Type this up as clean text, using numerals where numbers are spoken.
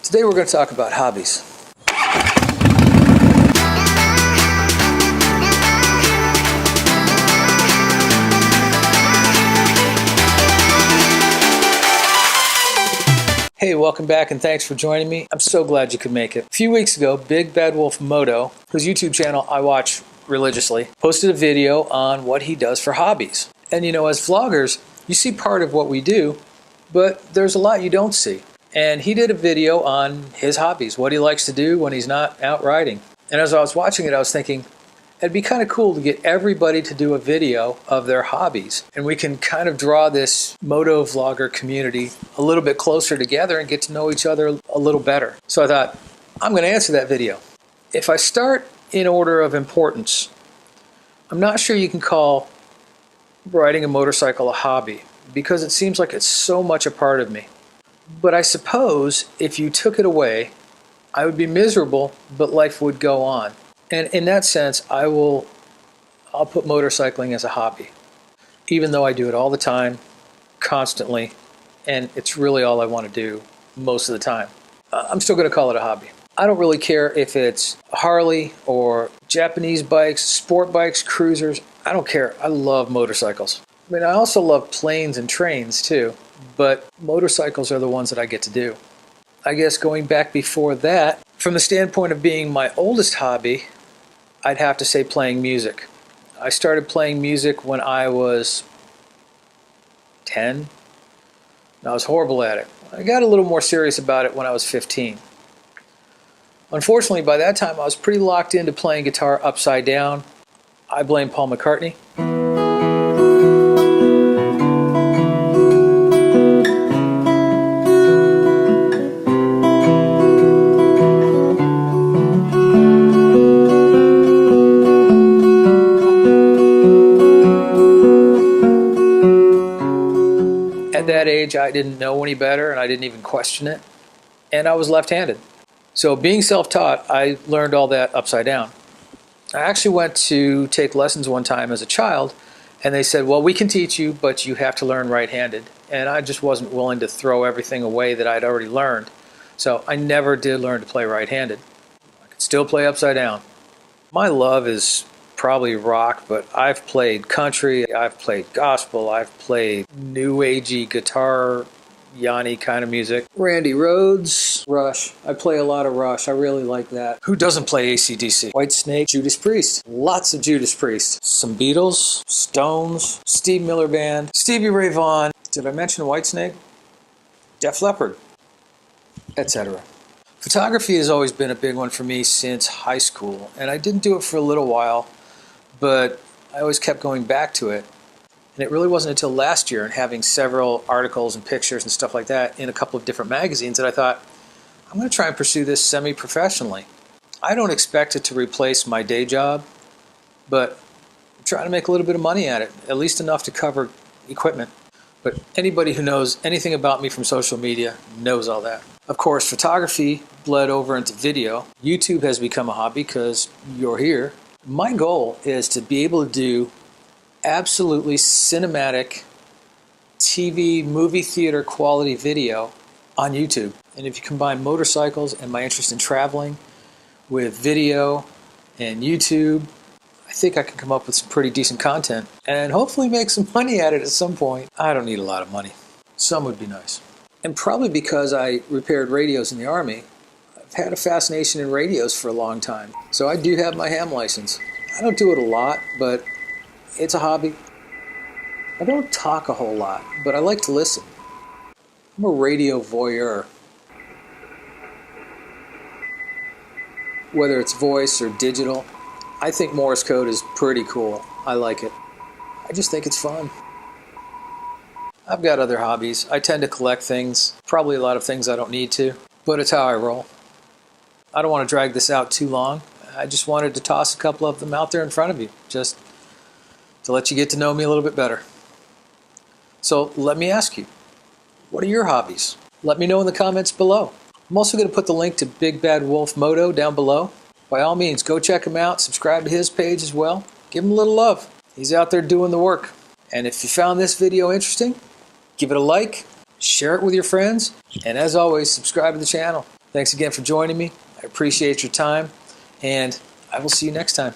Today we're going to talk about hobbies. Hey, welcome back and thanks for joining me. I'm so glad you could make it. A few weeks ago, BigBadWolfMoto, whose YouTube channel I watch religiously, posted a video on what he does for hobbies. And you know, as vloggers, you see part of what we do, but there's a lot you don't see. And he did a video on his hobbies, what he likes to do when he's not out riding. And as I was watching it, I was thinking, it'd be kind of cool to get everybody to do a video of their hobbies. And we can kind of draw this moto vlogger community a little bit closer together and get to know each other a little better. So I thought, I'm going to answer that video. If I start in order of importance, I'm not sure you can call riding a motorcycle a hobby because it seems like it's so much a part of me. But I suppose if you took it away, I would be miserable, but life would go on. And in that sense, I'll put motorcycling as a hobby, even though I do it all the time, constantly, and it's really all I want to do most of the time. I'm still going to call it a hobby. I don't really care if it's Harley or Japanese bikes, sport bikes, cruisers. I don't care. I love motorcycles. I mean, I also love planes and trains too, but motorcycles are the ones that I get to do. I guess going back before that, from the standpoint of being my oldest hobby, I'd have to say playing music. I started playing music when I was 10. And I was horrible at it. I got a little more serious about it when I was 15. Unfortunately, by that time, I was pretty locked into playing guitar upside down. I blame Paul McCartney. At that age, I didn't know any better and I didn't even question it. And I was left-handed. So being self-taught, I learned all that upside down. I actually went to take lessons one time as a child and they said, well, we can teach you, but you have to learn right-handed. And I just wasn't willing to throw everything away that I'd already learned. So I never did learn to play right-handed. I could still play upside down. My love is probably rock, but I've played country, I've played gospel, I've played new agey guitar, Yanni kind of music. Randy Rhoads, Rush. I play a lot of Rush. I really like that. Who doesn't play AC/DC? Whitesnake, Judas Priest. Lots of Judas Priest. Some Beatles, Stones, Steve Miller Band, Stevie Ray Vaughan. Did I mention Whitesnake? Def Leppard, etc. Photography has always been a big one for me since high school, and I didn't do it for a little while, but I always kept going back to it. And it really wasn't until last year and having several articles and pictures and stuff like that in a couple of different magazines that I thought, I'm going to try and pursue this semi-professionally. I don't expect it to replace my day job, but I'm trying to make a little bit of money at it, at least enough to cover equipment. But anybody who knows anything about me from social media knows all that. Of course, photography bled over into video. YouTube has become a hobby because you're here. My goal is to be able to do absolutely cinematic TV, movie theater quality video on YouTube. And if you combine motorcycles and my interest in traveling with video and YouTube, I think I can come up with some pretty decent content and hopefully make some money at it at some point. I don't need a lot of money. Some would be nice. And probably because I repaired radios in the Army, I've had a fascination in radios for a long time. So I do have my ham license. I don't do it a lot, but it's a hobby. I don't talk a whole lot, but I like to listen. I'm a radio voyeur. Whether it's voice or digital, I think Morse code is pretty cool. I like it. I just think it's fun. I've got other hobbies. I tend to collect things, probably a lot of things I don't need to, but it's how I roll. I don't want to drag this out too long. I just wanted to toss a couple of them out there in front of you, just to let you get to know me a little bit better. So let me ask you, what are your hobbies? Let me know in the comments below. I'm also going to put the link to BigBadWolfMoto down below. By all means, go check him out, subscribe to his page as well. Give him a little love. He's out there doing the work. And if you found this video interesting, give it a like, share it with your friends, and as always, subscribe to the channel. Thanks again for joining me. I appreciate your time, and I will see you next time.